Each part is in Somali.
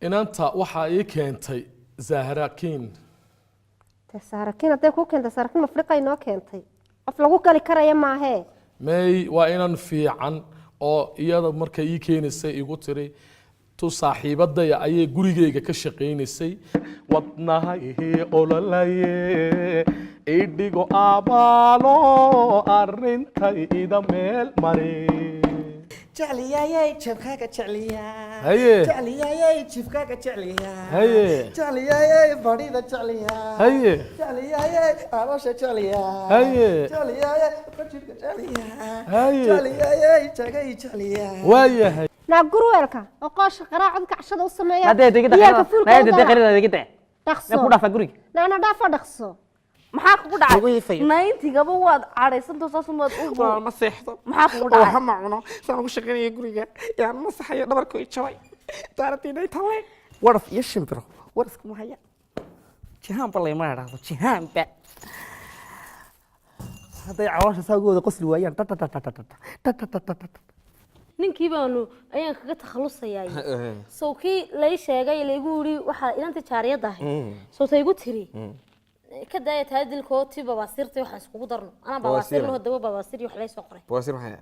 inanta waxa ay keentay Zahrakin Zahrakin aday ku keentay Zahrakin Afrika inoo keentay af lagu kali karaya ma ahe may waa inan fiican oo iyada markay ii keenaysay igu tiri tu saaxiibaday ayay gurigeyga ka shaqeynaysay wadnahay ololaye idigo abaalo arintay ida meel maray جعلياي شبكة جعليا هي جعلياي شبكة جعليا هي جعلياي بريدة جعليا هي جعلياي عروسة جعليا هي جعلياي كشبكة جعليا هي جعلياي شقي جعليا ويا هي ناقروا لك وقاش قراعدك عشان وسميا هذا دقيقة هذا دقيقة دخسو نقول دافع قري لا أنا دافع دخسو maxaa kugu dhacay nayntigaba waad caaraysanto saasumad waa ma seexdo maxaa kugu dhacay waxa ma cuno saan ugu shaqeynaya guriga yaan ma saxayo dhabarku i jabay taartiinay talle waraf iyo shimbiro warasku ma haya jihaan balay ma raado jihaan ba haday cawaasha saagooda qosli waayaan ninkii baanu ayaan kaga takhalusayay sawkii lay sheegay laygu yiri waxa ilanta jaariyada ahay sawtay igu tiri كده يتهدل كوتي بواسيرتي وحس كوكو درنو أنا بواسير له دوا بواسير يحلي سقري بواسير محيا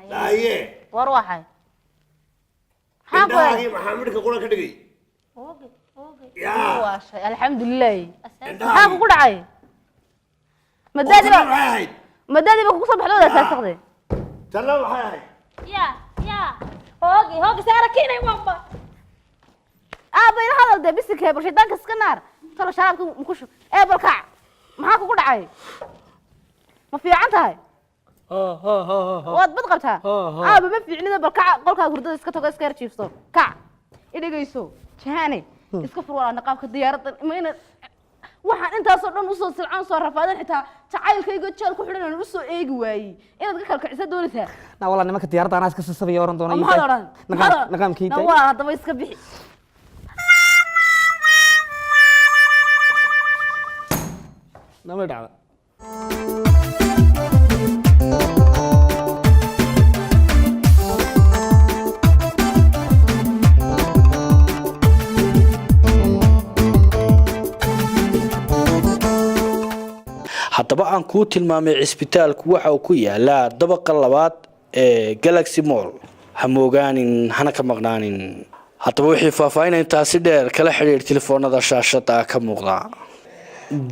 لا هي وروحي هاي محمد كقولك كدقي يا واشي الحمد لله ها كقول عاي مدادي بقى صبح لولا تاخذي سلام هاي يا هوقي ساركينه يوبا ابي هذا ده بس كبر شيطانك اسكنار ترى شرابك مكش بركع ما كقول عاي ما في عنتها waad bad qabtaa aaba ma fiicnida bal kac qolka hurdada iska tago iska jiifso kac idhageyso jahanay iska furwaa naqaabka diyaaradda imayna waxaan intaas oo dhan u soo silcaan soo rafaadan xitaa jacaylkayga jeel ku xidhan u soo eegi waayay inaad ka kalkacisa doonaysaa na wala nimanka diyaaradda anaa iska sasabiyo oran doona naqaamkayga waa hadaba iska bixi nama dhacda haddaba aan kuu tilmaamay cisbitaalku waxa uu ku yaalaa dabaqa labaad ee Galaxy Mall ha moogaanin hana ka maqnaanin haddaba wixii faahfaahin intaasi dheer kala xiriir telefoonada shaashada ka muuqda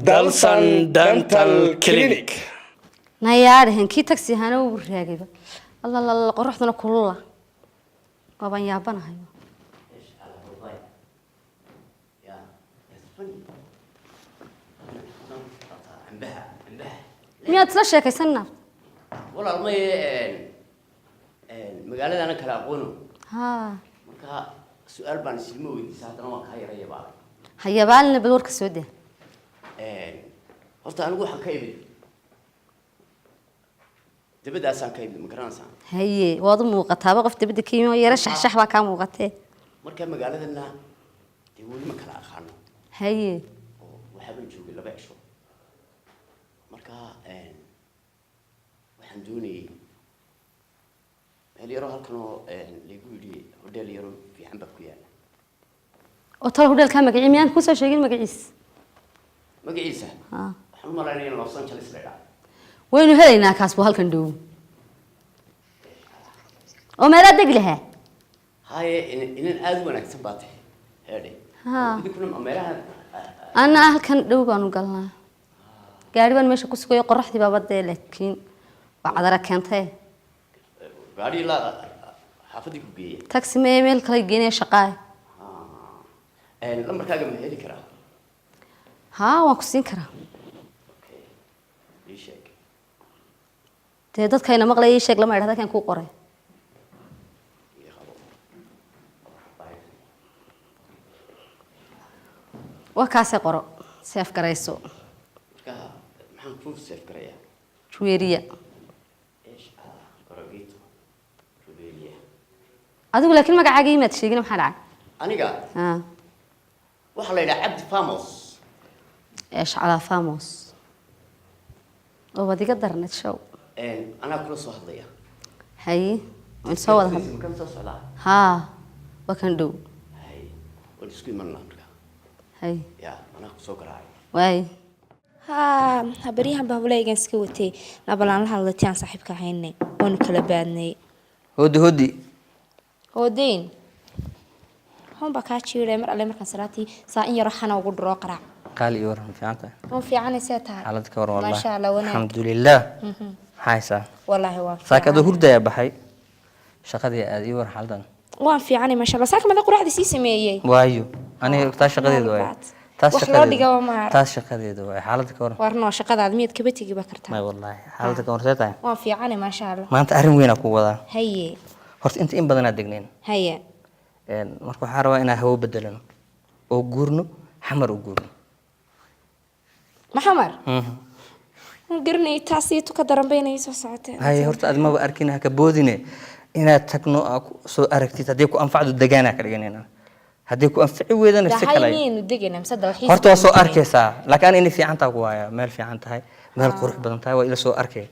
Dalsan Dental Clinic nayaarhan kii taxi hana uu raagayba alla qoraxdana kulula waban yaabanahay miyaad isla sheekaysanaa walaal ma magaalada ana kala aqoono marka su'aal baan isma weydiisay hadana waan ka yareeyay hayabaalna bal warka soo daa horta anigu waxaan ka imid dabadaasaan ka imid ma garanaysaa haye waad u muuqataaba qof dabada ka yimid yara shaxshax baa ka muuqatee marka magaaladana dee weli ma kala aqaano haye waxaan joogay 2 cisho waxaan doonayay meel yaro halkan oo lagu yidhi hodheel yaro fiican baa ku yaala oo tal hodheelkaa magacii miyaan kusoo sheegin magaciis magaciisa waxaan u malaynaya in Los Angeles la idhaahdo waynu helaynaa kaas buu halkan dhow oo meelaa degi lahaa haye inan aad u wanaagsan baa tahay heedhe idinkuna meelaha ana halkan dhow baanu galnaa gaari baan meesha ku sugayo qoraxdii baaba dee laakiin waa cadara keentay gaari la xaafadii ku geeyay taxi meel kale geynaya shaqaa lambarkaaga ma heli karaa waan ku siin karaa ii sheeg dee dadkayna maqlayay sheeg lama idhahda kan kuu qoray waa kaasee qoro seef garayso maxaan kuu seef garayaa juweeriya adigu laakiin magacaaga imaad sheegin maxaa dhacay aniga waxaa la yidhaha cabdi famos eesh calaa famos oo waad iga darneed show anaa kula soo hadlaya haye waan soo wada hadlay kan soo socdaa waa kan dhow hay waan isku imanaa marka haye ya anaa kusoo garaacay waay habaryahan baabuleygan iska watay nabalaan la hadlatay aan saaxiibka ahaynay waanu kala baadnay hodi hoodeyn hon baa kaa jiiray mar alle markaan salaatii saa in yaro xana ugu dhiro qaraac qaali iyo waran fiicanta oo fiicanaysa tahay xaalad ka waran wallahi ma sha Allah wanaag alxamdulillah haysa wallahi waa saakada hurdaya baxay shaqadii aad iyo war xaaldan waan fiicanay ma sha Allah saaka mada quraacdi si sameeyay waayo aniga taa shaqadeedu way taas shaqadeedu way xaalad ka waran warno shaqadaad mid kaba tigi ba kartaa ma wallahi xaalad ka waran tahay waan fiicanay ma sha Allah maanta arrin weyn ku wada haye horta inta in badan aad degneen haye marka waxaan rabaa inaan hawo bedelano oo guurno xamar u guurno maxamar garnay taasi tu ka daranbeynay soo socotay haye horta aad ma arkin ka boodine inaad tagno soo aragtid hadii ku anfacdo deegaana ka dhiganayna hadii ku anfici weedana si kale ayaynu deegaana masada waxiis horta waa soo arkaysaa laakiin in fiican tahay waaya meel fiican tahay meel qurux badan tahay waa ila soo arkay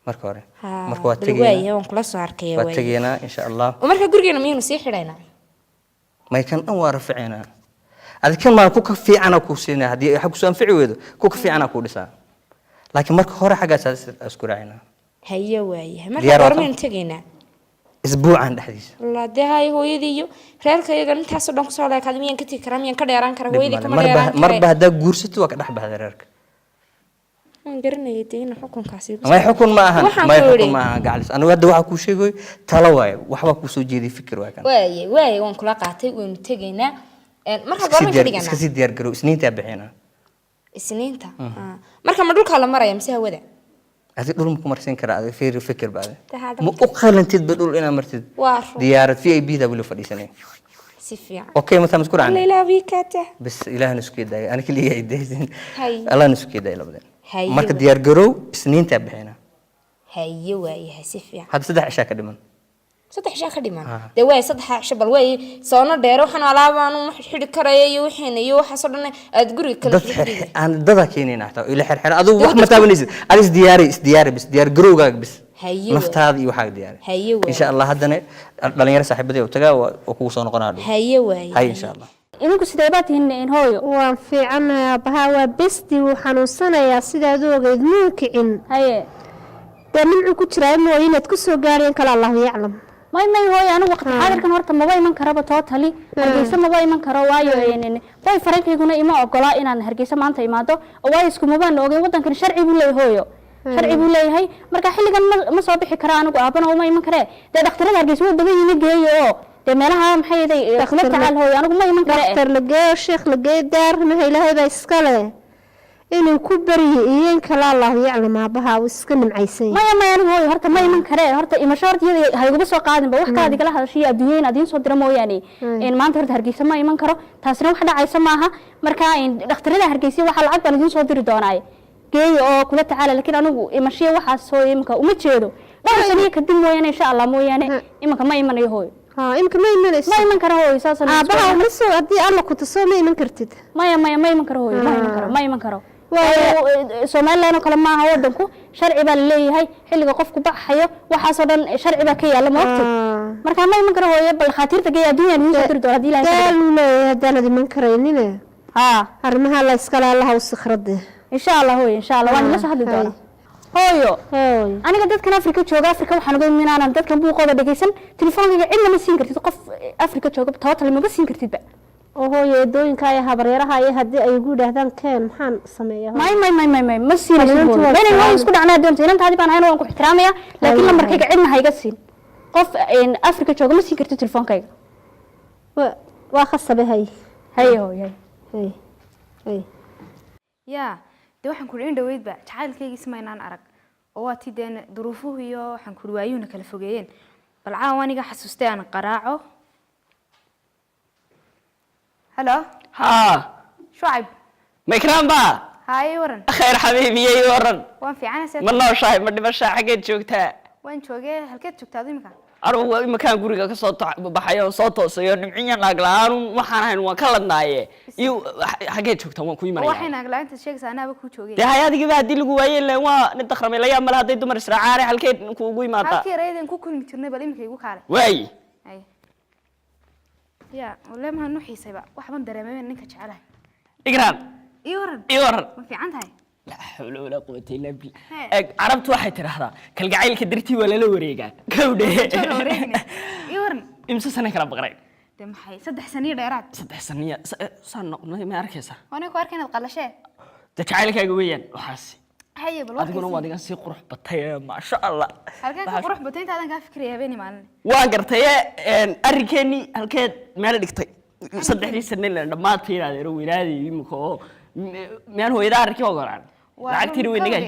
marka hore marka waa tagayna waan kula soo arkay waa tagayna insha Allah marka gurigeena miyuu sii xidhayna ما يكن أنوار رفعنا هذا كان ما كوك في أنا كوسينا هذه حق سؤال في عوده كوك في أنا كودسا لكن مرك هورا حاجة أذكر عنا هيا ويا مرك هورا تجينا أسبوع عند حديث لا ده هاي هو يديو رأيك يا جن تحسب دونك سؤال أكاديميا كتير كراميا كديران كرا هو يدي كمان ديران مر بهذا جورست وقت أحب هذا رأيك قرنا يدين حكم كاسيب ما يحكم معها ما يحكم معها جالس أنا ودي واحد كوشيء تلاوي واحد كوسو جدي فكر وكان واي وان كلا قاتي وان تجينا مرة قرنا كدينا سكسي ديار جرو سنين تابعينا سنين تا مرة ما دول كلا مرة يمسها وده هذي دول مكمرسين كرا هذا في فكر بعد مؤخرا أنت بتقول أنا مرتد ديارة في أي بيدا بلو فريسني سفيع أوكي مثلا مذكور عني لا بيكاته بس إله نسكي ده أنا كلي يدين الله نسكي ده لبدين marka diyaar garow isniinta bixina haye waayahay si fiican had saddex cisha ka dhiman saddex cisha ka dhiman de way saddex cisha bal way soono dheer waxaan alaabaan u xidhi karaya iyo waxeen iyo waxa soo dhan aad guriga kala xidhi aan dada keenina taa ila xirxir adigu wax ma taabanaysid alis diyaari bis diyaar garowgaaga bis naftaada iyo waxa diyaari insha Allah hadana dhalinyaro saaxiibadii u tagaa oo kugu soo noqonaa haye waayahay insha Allah idinku sidee baad tihiin hooyo waan fiicanayaa baha waa besti wuu xanuunsanayaa sidaad ogeyd muu kicin haye dee nimcu ku jiraa mooye inaad ku soo gaareen kale allahu yaclam may hooyo anigu waqti xaadirkan horta maba iman karaba tootali hargeysa maba iman karo waayo way farankayguna ima ogola inaan hargeysa maanta imaado waayo isku mabaan ogay wadankan sharci buu leeyahay hooyo sharci buu leeyahay marka xilligan ma soo bixi kara anigu aabana uma iman karee dee dhakhtarada hargeysa way badan yihiin geeyo de meelaha maxay yaday kula tacaal hooyo anigu ma iman kare dhakhtar lageeyo sheekh lageeyo daar ma ilaahay baa iska leh inuu ku bariyo iyo kala allah yaclam aabaha uu iska nimcaysan maya anigu hooyo horta ma iman kare horta imasho horta iyada hayguba soo qaadin ba wax ka adiga la hadashiyo adduunyada adiin soo dira mooyaane in maanta horta hargeysa ma iman karo taasina wax dhacaysa maaha marka dhakhtarada hargeysa waxa lacag baan idin soo diri doonaa geeyo oo kula tacaal laakiin anigu imashiyo waxa soo imka uma jeedo dhaxsaniyo kadib mooyaane insha Allah mooyaane imka ma imanayo hooyo imka ma imanayso ma iman karo hooyo saasan aabaha ma soo hadii alla ku tusoo ma iman kartid ma iman karo hooyo ma iman karo Soomaaliland oo kale ma aha wadanku sharci baa leeyahay xilliga qofku baxayo waxaas oo dhan sharci baa ka yaala ma ogtid marka ma iman karo hooyo bal khatiirta geeya adduunka inuu soo diri doono hadii ilaahay daalu leeyahay hadaan iman karaynin arrimaha la iska laalaha wasakhrada insha Allah hooyo insha Allah waan la soo hadli doonaa hooyo aniga dadkan Afrika jooga Afrika waxaan uga iminaan dadkan buuqooda dhageysan telefoonka cidna ma siin kartid qof Afrika jooga total ma siin kartid oo hooyo dooyinka ay habareeraha ay hadii ay ugu dhaahdaan keen maxaan sameeyaa may ma siin waan isku dhacnaa doonto inantaadi baan ahayn waan ku ixtiraamaya laakiin lambarkayga cidna hayga siin qof Afrika jooga ma siin kartid telefoonkayga waa khasabahay hooyo ya de waxaan ku in dhaweydba jacaylkayga ismaynaan arag oo waa tideen duruufuhu iyo waxaan ku waayuuna kala fogeeyeen bal caan aniga xasuustay aan qaraaco halo شعيب مكران با هاي ورن خير حبيبي يا ورن وان في عنا سيد من نو شايب ما دبشا حقيت joogtaa وين joogay halkeed joogtaa imika aruu makaan guriga ka soo baxayo soo toosayo nimciyan naaglaan waxaan ahayn waan ka ladnaaye iyo xageed joogtaa waan ku imanaya waxay naaglaanta sheegaysaa anaaba ku joogay de hayadiga baa dil lagu waayay leen waa nid dakhramay la yaab malaha dumar israacaare halkeed ku ugu imaata halkii reeyeen ku kulmi jirnay bal imika igu kaale way ay ya wala ma nu xiisayba waxban dareemay ninka jecelahay igraan iyoran ma fiican tahay la hawla wala quwwata illa billah arabtu waxay tiraahdaa kalgacaylka dartii waa la wareegaa gawdhe iyoran imsa sana kala baqray de maxay 3 sano dheeraad 3 sano saan noqday ma arkaysa wana ku arkeen qalashee de jacaylkaaga weeyaan waxaas haye bal adiguna waa adiga si qurux batay ma sha Allah halkeen ka qurux batay inta adan ka fikiraya habeen maalin waan gartay arrinkeeni halkeed meel dhigtay 3 sano la dhamaatay adeero weynaadii imiko meel hooyada arkay ogolaan lacagtii way nagay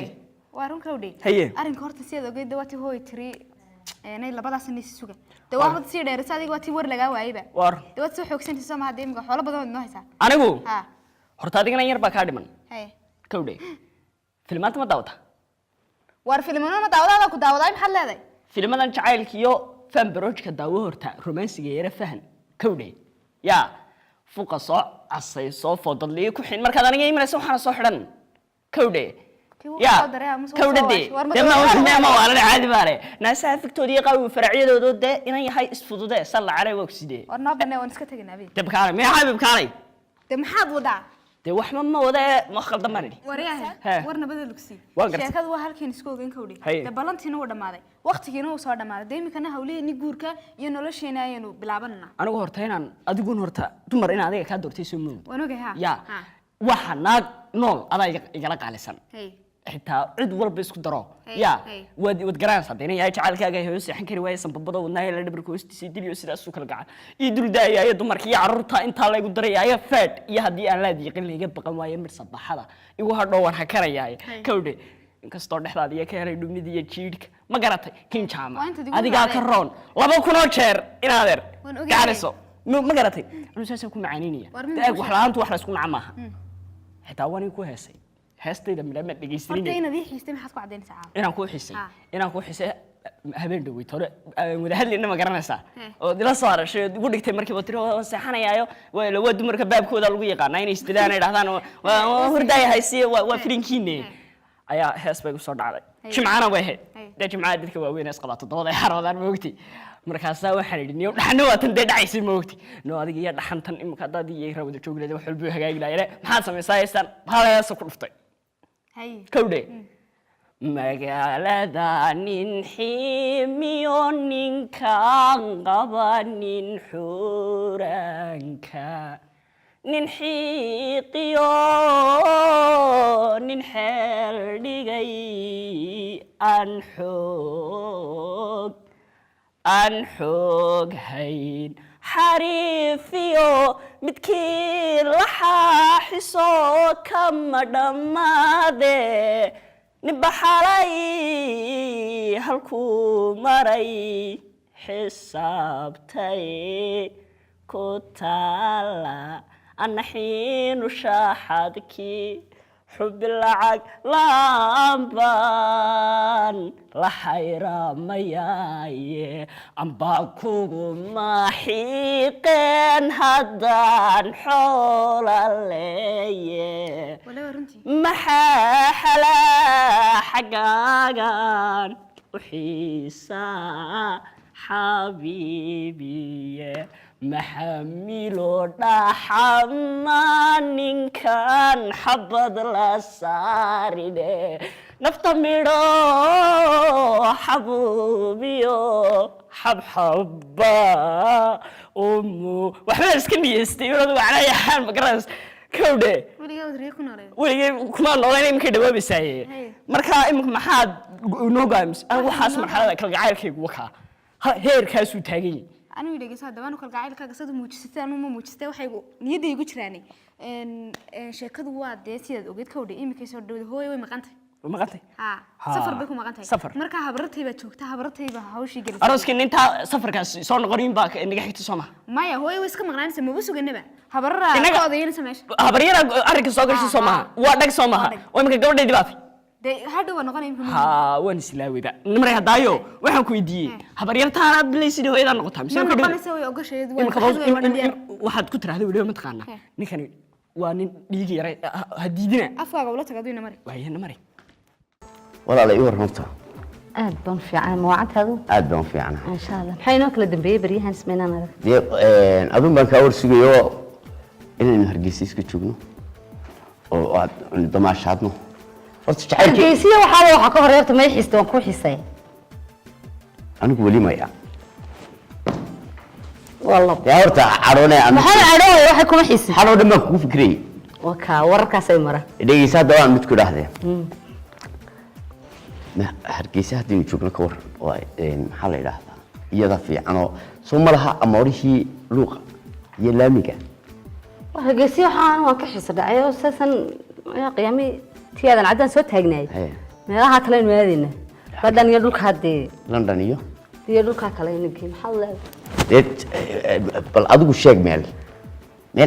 waa run kawdhay arrinka horta sideed ogeeyda waati hooy tiri inay labadaas nin suga dawaamad si dheer saadiga waati war laga waayba war dawad soo xoogsantii soo ma hadii imika xoolo badan noo haysa anigu horta adigana yar baa ka dhiman hay kawdhay filmaanta ma daawata war filmano ma daawada ku daawaday maxad leeday filmadan jacaylkiyo fan barojka daawo horta romansiga yara fahan kawdhay ya fuqa soo asay soo fodadliye ku xin markaad aniga imanayso waxaan soo xidhan kawdhe ya kawdhade dema ma wala caadi baare naasaa fiktoodiya qawi faracyadoodo de inay yahay isfudude sal caray waa sidee warna banay waan iska tagnaa bi dabkaale ma xabib kaalay de maxaad wadaa de wax ma wada ma khaldan ma nidi wariyaha warna badal lugsi sheekadu waa halkeen isku ogeyn kawdhe de balantiina uu dhamaaday waqtigiina uu soo dhamaaday deemikana hawleeni guurka iyo nolosheena ayanu bilaabanna anigu horta inaan adigu horta dumar in adiga ka doortay soo mood wanoogay ha ya waxa naag nool adaa igala qaalisan xitaa cid walba isku daro ya wad garanaysaa inay yahay jacaylkaaga ay seexan kari waayay sanbabada wadnaha la dhabarka hoostiisa diliyo sidaas u kala gacan ii dul daayay dumarkii iyo carruurta inta la igu darayay faad iyo hadii aan la diiqin laga baqan waayo mid sabaxada igu hadhow waan hakarayay kawdhe inkastoo dhexdaada iyo ka helay dhumid iyo jiidhka ma garatay kin jaama adiga ka roon 200 jeer inaadeer gaariso ma garatay anu saasoo ku macaaninaya taag wax laantu wax la isku macmaaha xitaa wani ku heesay heestayda midama dhageysanay horta inaad ii xiistay maxaad ku cadeynaysaa inaan ku xisay habeen dhawey tore wada hadlina ma garanaysaa oo dila soo arashay ugu dhigtay markii uu tiro waan seexanayaayo waa dumarka baabkooda lagu yaqaan inay istidaan ay dhahdaan waa hurdaay haysiye waa firinkiine ayaa hees bay soo dhacday jimcaana way ahayd jimcaha dadka waaweyn is qaba 7 ay xaroodaan ma ogtay markaas waxaan idhi dhaxna waa tan deedaysay ma ogtay adiga iyo dhaxantan imka dad iyo rawada joogleeda wax walba hagaagi laayeen maxaad sameysaysan halaas ku dhuftay kawdhe magaalada nin ximiyo ninkaan qaba nin xuranka nin xiiqiyo nin xeel dhigay aan xoog hayn xariifiyo midkii la xaaxiso kama dhammaade ninba xalay halkuu maray xisaabtay ku taala ana xiinu shaaxadkii حب العق لامبان لحيرة مياي أم باكو ما حيقين هدان حول اللي محاحلة حقاقان وحيسا حبيبي محملو دحمان كان حبض لسارده نفتمرو حبوبيو حبحبا أمو وحنا اسكني يستيرون على حال مقرص كوده ولي كنا نولين يمكن دوابي ساي مركا إمك محاد نوغامس أنا وحاس مرحلة كل عائل كي وكا هير كاسو تاجي أنا ويدي جسد دوانو كل عائل كاسد موجستة أنا مو موجستة وحيجو نيدي يقول شراني إن شركة واد ديسيد وجد كودي إمك يسود دود هو ومقنته مقنته سفر بكم مقنته سفر مركا هبرتي بتشوك تهبرتي بهاوشي جرس أروس كن أنت سفر كاس صار قريب باك إنك حكيت سما ما يا هو ويسك مقنان سمو بس وجنبه هبرة قاضيين سماش هبرينا أرك سوكر سما وادك سما ويمكن قبل دي بافي هذا ونقول يمكن ها وين سلاوي ذا نمر هدايو وين كويدي هبرينا ترى بليس دي هو إذا نقطة مش ما نقول نسوي أوجش واحد كتر هذا ولا متقنا نكني وان يجي هديدنا أفوا ولا تقدرين مري وهي نمري ولا لا يور نقطة aad baan fiican mawacadtaadu aad baan fiicana insha Allah maxay noo kala dambeeyay bariyahan ismeynana adun baan ka warsugayo inaan Hargeysa iska joogno oo aad damaashaadno horta jacaylkii Hargeysa waxa ka horeeyay ma xiisto waan ku xiisay anigu wali ma yaa والله يا horta caroonay aan maxay caroonay waxa kuma xiisin xalo dhanba ku fikray waka wararkaas ay mara dhageysa dawaan mid ku dhahdeen Hargeysa hadii uu joogno ka war waa maxaa la yiraahdaa iyada fiican oo Soomaaliha amoorihii luuqa iyo laamiga Hargeysa waxaan waan ka xiisadhay oo saasan qiyaami tiyaadan cadan soo taagnay meelaha kale in maadina badan iyo dhulka hadii London iyo dhulka kale inagii maxaa la bal adigu sheeg meel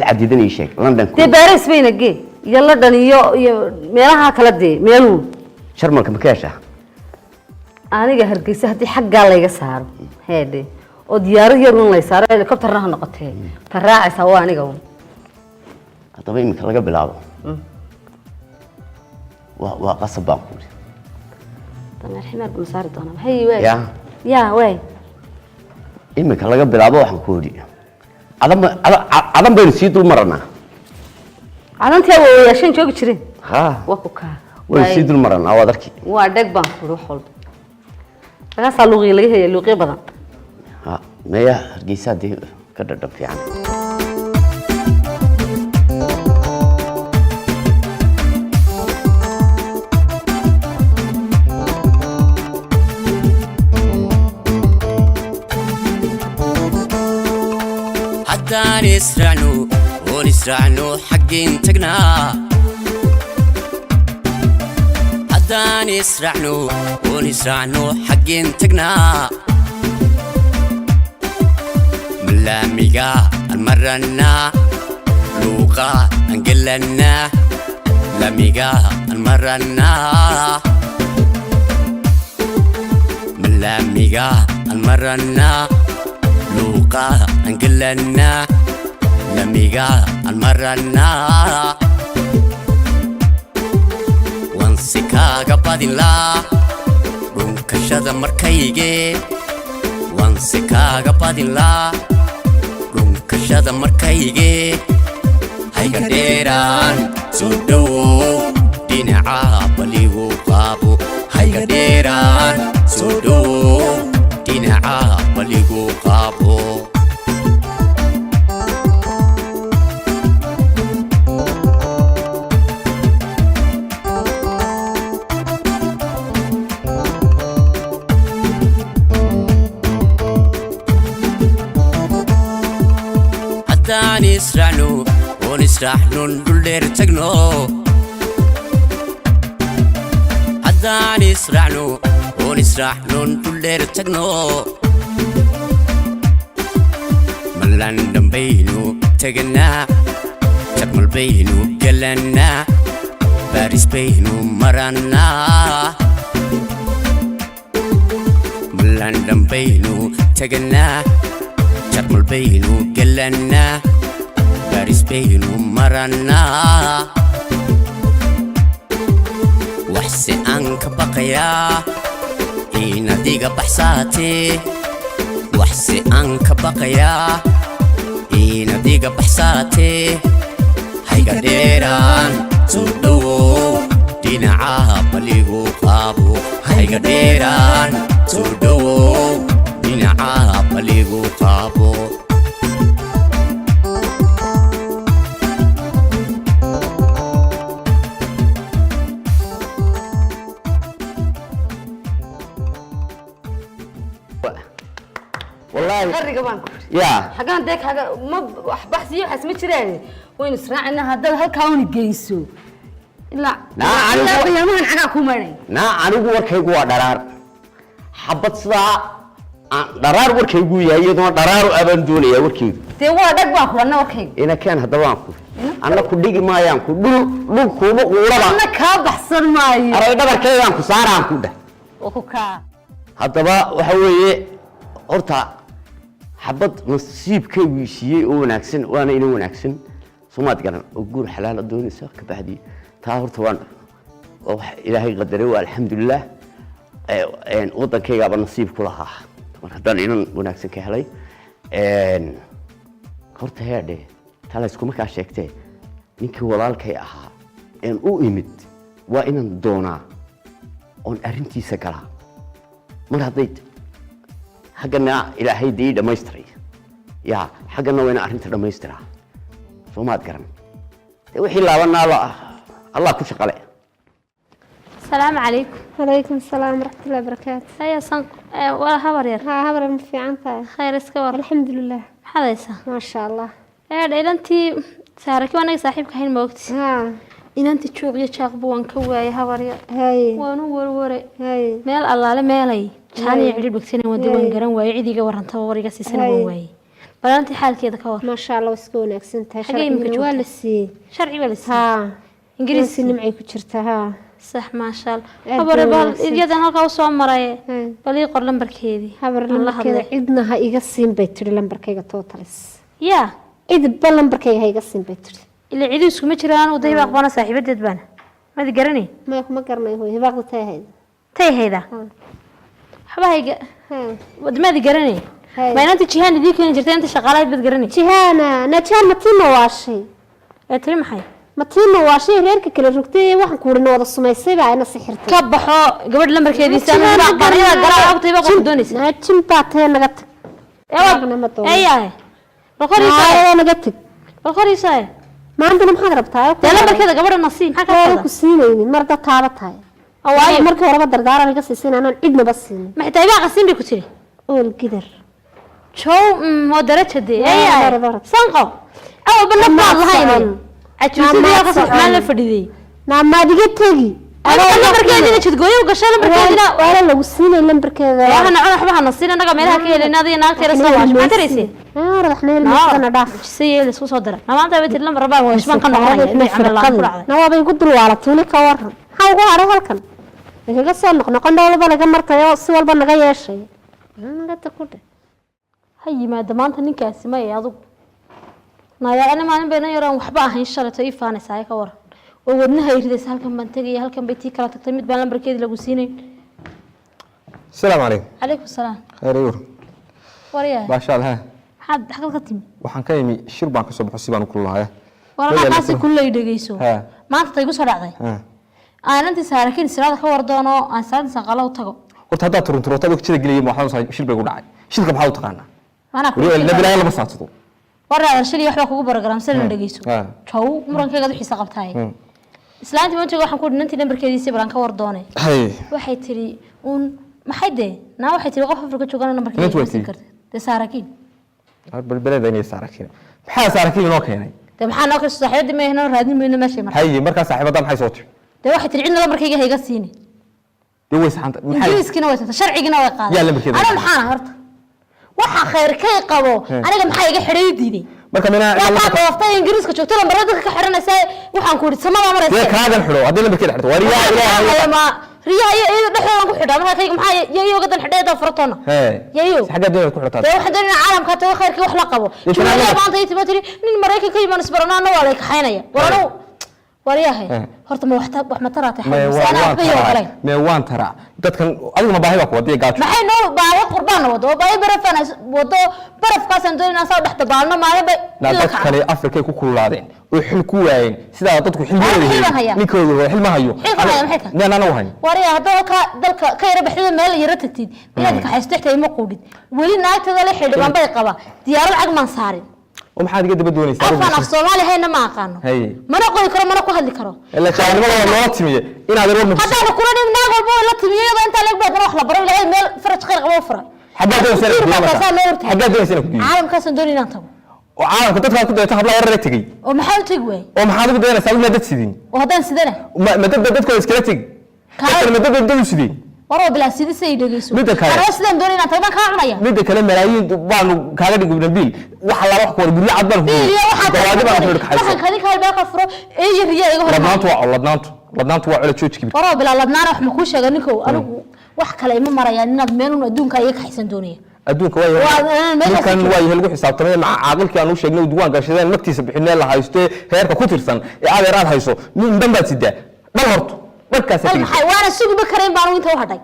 cadidan ii sheeg London te Paris baynagee iyo London iyo meelaha kale meelu sharmalka ma ka heshaa aniga Hargeysa hadii xagga la iga saaro heede oo diyaar yar uun la saaro helicopter-na noqotay taraacaysa waa aniga hadaba imika laga bilaabo waa qasab baan ku yiri tan ximar ma saari doona maxay way ya way imika laga bilaabo waxaan ku yiri adam baynu sii dul maranaa adantii waa yeeshan joogi jireen waa ku ka way sii dul maranaa waa darkii waa dhag baan ku xol laga saluqi laga heeyay luqi badan maya Hargeysa dii ka dhadhan fiican haddaan israacno xaggeen tagnaa haddaan israacno xaggeen tagnaa malaamiga aan marannaa luuqa aan gelannaa laamiga aan marannaa malaamiga aan marannaa luuqa aan gelannaa laamiga aan marannaa wansi kaaga badinlaa dhunkashada markaygee wansi kaaga badinlaa dhunkashada markaygee hayga dheeraan soo dhowow dhinaca baligu qaabo hayga dheeraan soo dhowow dhinaca baligu qaabo haddaan israacno dhul dheer tagno haddaan israacno dhul dheer tagno malandhan baynu taganaa jagmal baynu gelannaa baris baynu marannaa london baynu tagnaa jarmal baynu gelannaa baris baynu marannaa waxse aan ka baqayaa inaad iga baxsaatee waxse aan ka baqayaa inaad iga baxsaatee hayga dheeraan soo dhowow dhinacaha baligu qaabo hayga dheeraan soo dhowow dhinacaha baligu qaabo والله قرقة بانكو يا حقان ديك حاجة ما بحثي حسمي تراني وين سرعنا هذا هالكون جيسو لا لا يا مان أنا كوماني نا أنا وركيجو درار حبت صدا درار وركيجو يا يدون درار أبن دوني يا وركيجو تيوا دق باكو أنا وركيجو إنا كان هذا بانكو أنا كوديجي ما يانكو دو كوبا وربا أنا كاب حصل ماي أنا يدبر كذا يانكو سارة يانكو ده وكوكا هذا با وحوي أرتا حبت نصيب كويسية وناكسن وأنا إنه وناكسن سمعت قرن أقول حلال الدنيا ساق بعدي تاهر توان إلهي قدره والحمد لله إن وضع كي قبل نصيب كلها طبعا هذا إنه وناكسن كهلي إن قرت هذا تلاش كم كاشكته نك ولال كي أها إن أؤمد وإن دونا أن أرنتي سكلا مرهضيت حقنا إلهي دي دميستري يا حقنا وين أرنت دميسترا سومات كرم وحي الله وانا الله كل شغله السلام عليكم وعليكم السلام ورحمة الله وبركاته هيا صنق ولا خبر ير ها خبر في عنك خير اسكور الحمد لله حديثة ما شاء الله إذا أنت سارك وأنا صاحبك هين موقتي ها إذا أنت تشوف يشاق بوان كواي خبر ير هاي وانو وروري هاي مال الله لا مالي شاني يعرف بكتير ودوان قرن ويعيدي قورن توري قصي واي بلانتي حال كذا كور ما شاء الله وسكون أكسنتها شرعي والسي شرعي والسي ها إنجليزي نمعي كشرتها صح ما شاء الله خبر بال يدا هالك وصوم مراي بلي قر لمبر كذي خبر لمبر كذا عدنا هاي قصين بيتري لمبر كذا توتالس يا عد بلمبر كذا هاي قصين بيتري اللي عيدوا سكمة جيران وده يبقى قبنا صاحبة دبنا ما ذكرني ما قرني هو يبقى تاي هيدا حبايق ما ذكرني ما أنت جيهان ذيك اللي جرتين أنت شغالة بتقرني جيهانا نجان متين واشي تري محي متين واشي غيرك كل ركتي واحد كورنا وضع السمايسي بعدين سحرت كبحوا قبل لما كذي سامي قريبا قرا أبو تبغى قدونيس نجم باتين نقطك أيه الخريصة نقطك الخريصة ما عندنا محاضرة بتاعي لما كذا قبل النصيب حكى كذا كسيني مرة تعبتها أواي مرة ورا بدر دار أنا قصي سين أنا إدنا بس محتاج بقى قسيم بكتير قول قدر شو مودرت هدي أيه سانقو أو بالله الله هاي عشان يا قصة ما لفردي نعم ما دقيت تجي أنا لمبر كذا نشيد قوي وقشة لمبر كذا ولا لو سيني لمبر كذا أنا حبها نصينا أنا قميلها كذا لأن هذه ناقة رسواش ما تريسي رحنا المسكنة داف سي اللي سو صدر ما أنت بيت اللمبر بقى وإيش ما كان نقرأ نوابي يقدروا على توني كورهم هاو عارف هالكن إذا قصة نقول ولا بلا جمر كيا سوال بنا جاي شيء لا تقول هاي ما دمانت نكاس ما يعضو نايا أنا ما نبي نيران وحبها إن شاء الله تيجي فانا ساي كور وودنها يردس هالكم بنتجي هالكم بيتي كلا تقتمد باللمبر كذا لجوسيني السلام عليكم عليكم السلام خير يور وريا ما شاء الله حد حق الختم waxaan ka yimi shir baan ka soo baxay sibaan ku lahaaya walaal qaasi kulay dhageyso maanta tay ku soo dhacday aananti saarakin sirada ka wardoono aan saadan saqalo u tago horta hadda turunturota ku jira galiyay waxaan shir bay ku dhacay shirka maxaa u taqaana mana ku la bilaa lama saadsado waraa shil waxba kugu program sir dhageyso jaw murankeega wixii saqabtay islaanti ma tago waxaan ku dhinanti nambarkeediisa balan ka wardoonay waxay tiri un maxay de naa waxay tiri qof Afrika joogana nambarkeediisa de saarakin balbalada inay saarakin maxaa saarakin inoo keenay de maxaa noo ka saaxiibada ma ahna raadin mayno meesha markaa haye marka saaxiibada maxay soo tiri de waxay tiri cidna lambarkayga hayga siini de way saxanta ingiriiskina way saxanta sharcigina way qaaday yaa lambarkeeda ana maxaa horta waxa khayrkay qabo aniga maxaa iga xidhay diiday ma marka mina waa qooftay ingiriiska joogto lambarada ka xiranaysa waxaan ku yiri samada maraysa dee kaagan xidho haddii lambarkeeda xidho waa riyaa ilaahay ma riyaa iyo dhexdooda ku xidhaa marka kayga maxaa yayo gadan xidheeda furtoona yayo xagga doonad ku xidhataa waxaan doonaa caalamka taa khayrkii wax la qabo jumlada maanta ay timaatiri nin maraykan ka yimaan isbaranaana waa la kaxaynaya warano wariyahay horta ma wax ma taraatay ma waan tara dadkan adigu ma baahi baa ku wadiya gaajo maxay noo baahi qurbaan wado baahi barafan wado barafkaas aan doonaa soo dhaxta baalno maalin bay dadka kale Afrika ku kululaadeen oo xil ku waayeen sida dadku xilmooda ninkooda waa xilma hayo nana wahan wariyaha dalka ka yara baxdo meel yara tagtid inaad ka haystay ma qudid wali naagtada la xidhiban bay qaba diyaarad cag man saarin ومحاد قد بدوني سارة أنا في الصومالي هنا ما أقانو ما نقول كرو ما نقول هذي كرو إلا كان ما تمية إن هذا الرب هذا أنا كلنا نقول بو لا تمية إذا أنت لك بدنا نروح لبرا ولا ميل فرج خير غوفرة حاجات دول سنة عالم كاس دوني نانتو وعالم كنت كنت تهبل ورا تجي ومحاول تقوي ومحاد قد أنا سوي مدة سيدين وهذا سيدنا ما تبدأ كويس كلا تجي كان مدة بدون سيدين ورا بلا سيد سيد يسوع مدة كلام أنا أصلاً دوري ناتي ما كان عميا مدة كلام ملايين بانو كهذا يقول نبيل وحلا وح كور قولي عبر هو واحد كذي كهذا بقى فرو إيه الرجال يقول لبنان على تشوش كبير ورا بلا لبنان راح مكوش أغنيكو أنا wax kale ima marayaan inaad meel adduunka ay ka xaysan doonayaan adduunka kan way lagu xisaabtamay ma caaqilkii aan u sheegnay duwaan gashadeen magtiisa bixinay la haysto heerka ku tirsan ee adeeraad hayso min dhanbaad sidaa dhan horto markaas ay waana sugu ma kareen baan inta u hadhay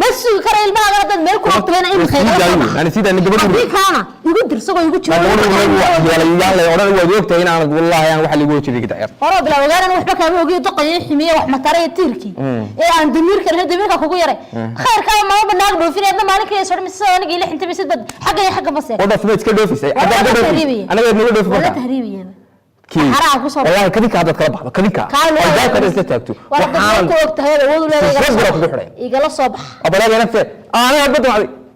ma sugu kareen ilmaha dad meel ku qabtayna in khayr ani sida gabadhu kana igu dirsago igu jiro yalla oran waa joogtay in aan wallahi aan wax lagu jiray gidacay horo bila wagaana waxba ka ma ogeey doqoyin ximiye wax ma taray tiirki ee aan damirka kugu yaray khayrka ma banaag dhoofineedna maalinka soo misoo aniga ilaa inta bisid bad xagga bas wada fmeed ka dhoofisay anaga ma dhoofin wala tahriibiyeen والله كذيك هذا كلام بعض كذيك الباب كذا استتاكتو وحنا كنت هذا وضو لا يقال صبح ابلا انا نفسي انا بدو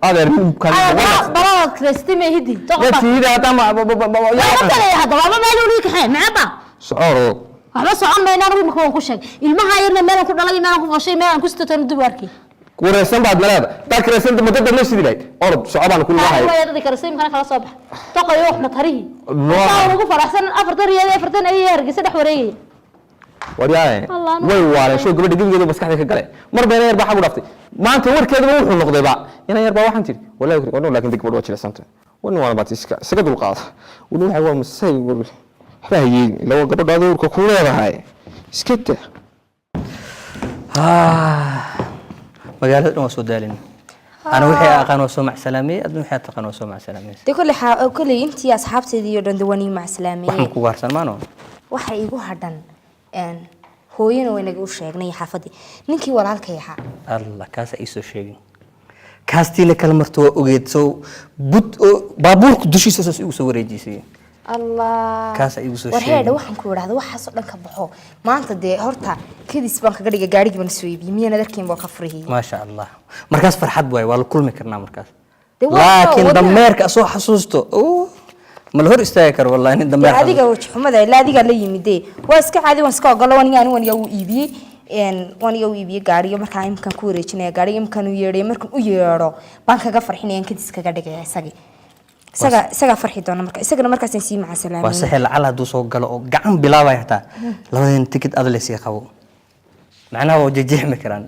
هذا كان بلا كريستي ما هدي تقطع هذا تما يا هذا ما مالو ليك حين معبا شعور waxba socon mayna anigu ma ku sheeg ilmaha yarna meel ku dhalay meel ku qashay meel ku sitatan duwarki ورسم بعد ملابا تاكل رسم ما تقدر نفس دي أرد صعبان كل واحد ما يدري كرسم كان خلاص صبح تقى يروح مطهريه صار وقف أحسن أفرطر يا أفرطر أي يرجع سدح وريه ورياه ولا شو قبل دقيقة كده بس كحدك كله مر بين يربح أقول أفتي ما أنت ور كده بروح النقطة بقى هنا يربح واحد تري ولا يكره ولا لكن ديك بروح السنة وإنه أنا باتيسك سكت القاضي وإنه هو مسي يقول هاي لو قبل هذا ور كوكولا هاي سكته magaalada dhan waa soo daalin ana wixii aqaan waa soo macsalaamay adna wixii taqaan waa soo macsalaamay de kulli intii asxaabteedii iyo dhan dawani macsalaamay waxaan ku waarsan maano waxa igu hadhan hooyana way naga u sheegnay xaafadii ninkii walaalkay ahaa allah kaas ay soo sheegin kaastiina kala marto ogeed soo bud baabuurku dushiisa soo igu soo wareejisay الله كاس أيوة سوشيال ورهيدا waxaan ku wadaad waxa soo dhan ka baxo maanta de horta kidis baan kaga dhigay gaariga baan soo iibiyay miyana darkeen baa ka furiyay ما شاء الله markaas farxad way waa la kulmi karnaa markaas laakiin dameerka soo xasuusto ma la hor istaagi karo wallahi in dameerka adiga wajh xumada ilaa adiga la yimidee waa iska caadi waan iska ogolo waan yaa u iibiyay waan yaa u iibiyay gaariga markaa imkan ku wareejinaya gaariga imkan u yeeray markan u yeero baan kaga farxinayaan kidis kaga dhigay isaga farxi doona marka isagana markaas aan sii maca salaamay waa saxil lacala haduu soo galo oo gacan bilaabay hataa labadeen ticket adle si qabo macnaha waa jeexmi karaan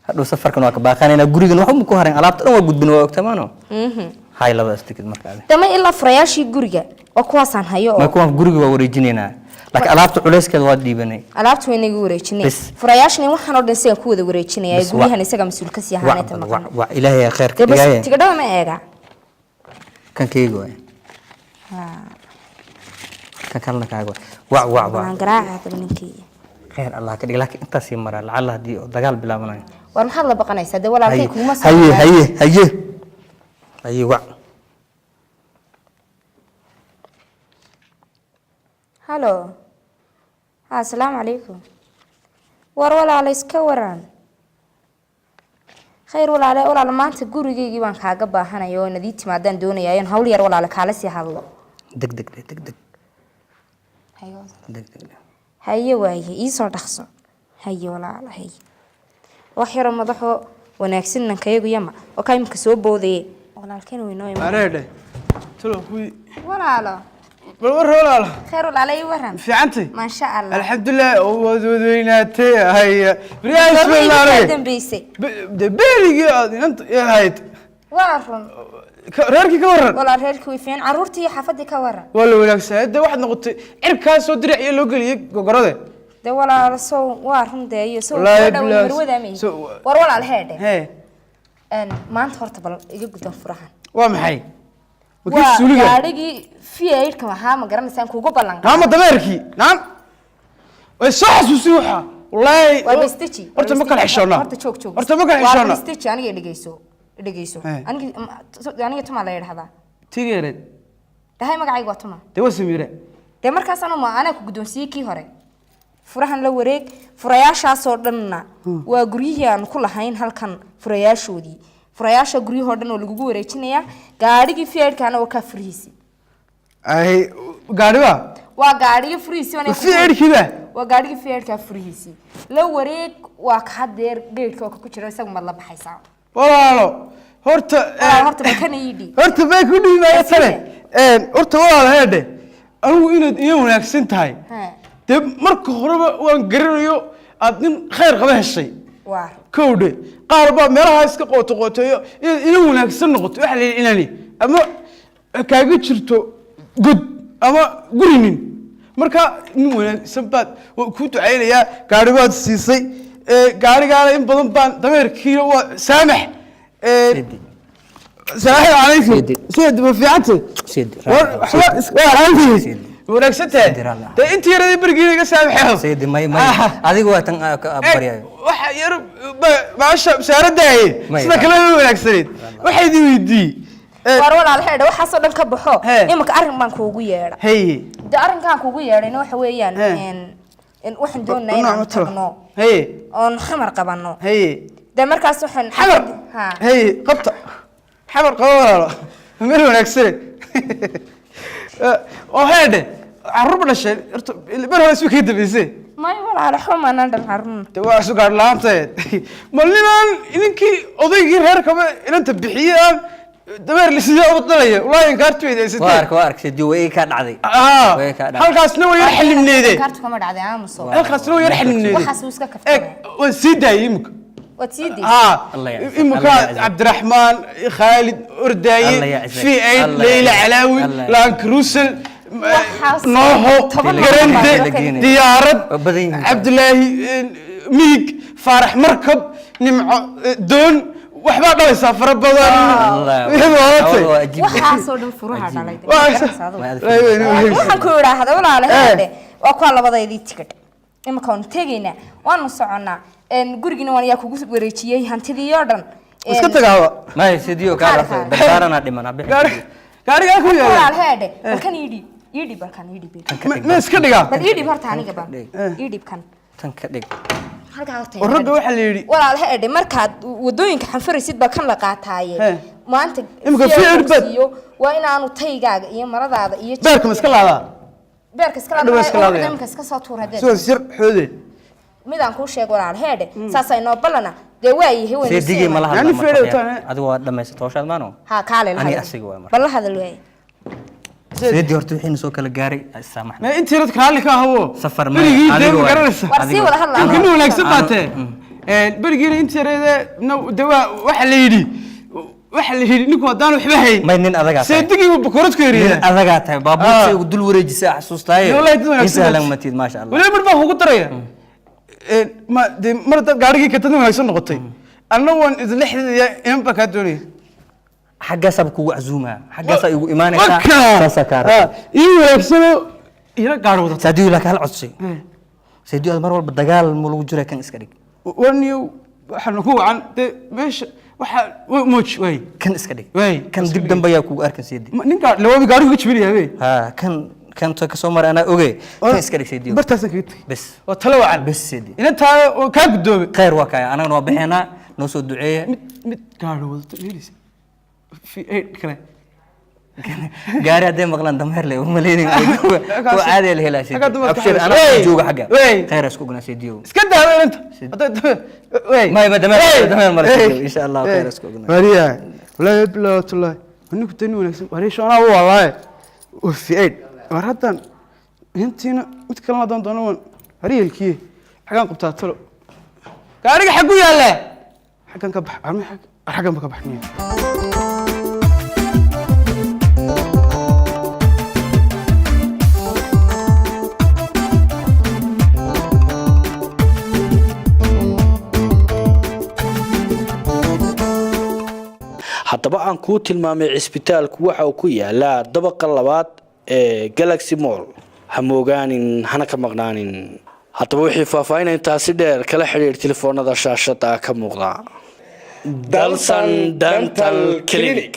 haduu safarkan waa ka baaqanayna gurigan waxa ku harin alaabta dhan waa gudbin waa ogtamaano hay labadaas ticket markaa dama illa furayaashii guriga oo kuwaasaan hayo ma kuwa guriga waa wareejinayna laakiin alaabta culeyskeeda waa diibanay alaabta way naga wareejinay furayaashna waxaan oo dhan si ku wada wareejinaya guriyahan isaga mas'uul ka sii ahaanay maqan waa ilaahay khair ka dhigay tigidhada ma eega kan keego kan kalna kaago waa garaaca ninkii khair allah ka dhig laakiin inta si mara lacala hadii dagaal bilaabanayo war maxaad la baqanaysaa de walaalkay kuma haye waa halo assalaamu calaykum war walaal iska waran خير ولا maanta gurigeygii baan kaaga baahanayo oo nadii timaadaan doonayaan hawl yar walaal kaala sii hadlo deg haye waaye ii soo dhaqso haye walaal haye wax yar madaxo wanaagsan nankayagu yama oo kaymka soo boodayay walaalkeen way noo areede tolo kuwi walaalo bal war walaal khayr walaal ay waran fiicantay ma sha Allah alxamdulillah wadweynaatay hay bariyaha bismillah dambeysay beeligi aad inta yahayd waran reerkii ka waran walaal reerkii way fiican caruurtii iyo xaafadii ka waran wala wanaagsan hadda waxaad noqotay cirkaas soo dirac iyo loo geliyay gogorade de walaal soo waa rundeeyo soo marwada amay war walaal heede maanta horta bal iga gudan furahan waa maxay waa gaadhigii fiyaydka waxaa ma garanaysaan kuugu ballan naama dameerkii naan way soo xasuusi waxa wallahi waa mistaji horta ma kala xishoona horta joog horta ma kala xishoona waa mistaji aniga dhageyso aniga tuma la yiraahdaa tigeered dahay magacaygu waa tuma de waa Samiire de markaas ana ku guddoonsiyay kii hore furahan la wareeg furayaashaas oo dhanna waa guryihii aan ku lahayn halkan furayaashoodii furayaasha guryahoo dhan oo lagu wareejinaya gaadhigii fiyaydkaana waa ka furihiisi ay gaadhiga waa gaadhigii furihiisi fiyaydkiba waa gaadhigii fiyaydka furihiisi la wareeg waa ka hadeer geedka oo ku jira isagu ma la baxaysaa walaalo horta bakana yidhi horta bay ku dhiibaya tare horta walaalo heede anigu inaad iyo wanaagsan tahay de marka horeba waan garanayo aad nin khayr qaba heshay waa kowde qaar baa meelaha iska qooteeyo inuu wanaagsan noqoto waxa la ilaalini ama kaaga jirto gud ama gurinin marka nin wanaagsan baad ku duceynaya gaari baad siisay gaarigaana in badan baan dameerkiina waa saamax salaamu calaykum سيد ما في عنتي سيد wanaagsan tahay de intii yaradii berigii iga saamaxay سيد ما adigu waa tan baryayo waxa yar baasha saaradaay sida kale wanaagsaneed waxa idin weydii war walaal heedha waxa soo dhan ka baxo imka arrin baan kuugu yeedha hey de arrinkan kuugu yeedhayna waxa weeyaan in waxaan doonaynaa inaan tagno hey oon xamar qabano hey de markaas waxaan xamar hey qabta xamar qabo walaalo meel wanaagsan oo heedhe carruur dhashay horta bar hore isku dambeysay may walaal xumaan dhan carruur de waa isu gaar laanteed malninaan idinkii odaygii reerkaba inanta bixiyaan dameer lisiyo wadalaya wallaahi kaartooyda ay sitay waa ark sidii way ka dhacday way ka dhacday halkaasna way yar xilibneede kaartu kama dhacday aamuso halkaasna way yar xilibneede waxaas uu iska kaftay waan sii daayay imka وتسيدي إمك عبد الرحمن خالد أرداي في عيد ليلى علاوي لانكروسل نوحو جرند ديارد عبد الله ميك فرح مركب نمع دون وحبا داي سافر بدن waxa soo dhan furaha dhalay waxaan ku yiraahdaa walaalahay waa ku labadaydii ticket imka on tagayna waanu soconaa gurigina waan yaa kugu wareejiyay hantidii oo dhan iska tagaaba ma sidiyo ka dhafay dardarana dhimana gaariga ku yaala walaalahay balkan yidi balkan yidi ma iska dhiga bal yidi horta aniga ba yidi kan tan ka dhig halka horta warada waxa la yiri walaalahay markaad wadooyinka xanfarisid balkan la qaataaye maanta imka fiir bad waa inaanu taygaaga iyo maradaada iyo beerka ma iska laada beerka iska laada imka iska soo tuur hadee soo sir xoode midaan ku sheeg walaalahay saasay noo balana de waayahay way sidii ma laha yani fiirowtaan adigu waa dhamaysto hawshaad maano ha kaale ani asiga waa mar bal hadal way sidii horta wixii soo kala gaaray saamaxna ma intii rad kale ka hawo safar ma adigu warsi wada hadlaa inuu wanaagsan baatee barigiina intii reede dawa waxa la yiri waxa la yiri ninku hadaan waxba hay ma nin adaga tahay sidii bakoorad ku yiri adaga tahay baabuurta ugu dul wareejisay xasuustay insaalan matid ma sha Allah wala mar baa ugu daraya ma de mar dad gaarigii ka tan wanaagsan noqotay anna waan idin lixdeeda in ba ka doonay xagga sab kugu azuuma xagga sa igu iimaanaysa sasakar iyo wanaagsan ila gaar wada saadiyo la kala codsay saadiyo mar walba dagaal ma lagu jiray kan iska dhig waniyo waxaan ku wacan de meesha waxa mooch way kan iska dhig kan dib dambe ayaa kugu arkan saadiyo ninka lawabi gaariga jibinaya ha kan ta kasoo maray ana ogay kan iska dhig saadiyo bartaas ka yitay bas waa talo wacan bas saadiyo ina taa ka gudoobe khayr waa kay anaga noo bixina noo soo duceeya mid gaar wada leelis في اي كلام gaari haday maqlaan dameer leh uma leeyin oo caadi la helaa shid abshir ana jooga xaga khayr isku guna sidiyo iska daawo inta ما dameer mara insha Allah khayr isku guna mariya wala bilaa tulay anigu tani wanaagsan wari shona wallahi fi aid war haddaan intiina mid kalena haddaan doono waan haryeelkiye xaggaan qabtaa talo gaariga xaggu yaalle xaggan ka bax xaggan ba ka baxniya haddaba aan kuu tilmaamay cisbitaalku waxa uu ku yaalaa dabaqa labaad ee Galaxy Mall ha moogaanin hana ka maqnaanin haddaba wixii faahfaahin intaasi dheer kala xiriir telefoonada shaashada ka muuqda Dalsan Dental Clinic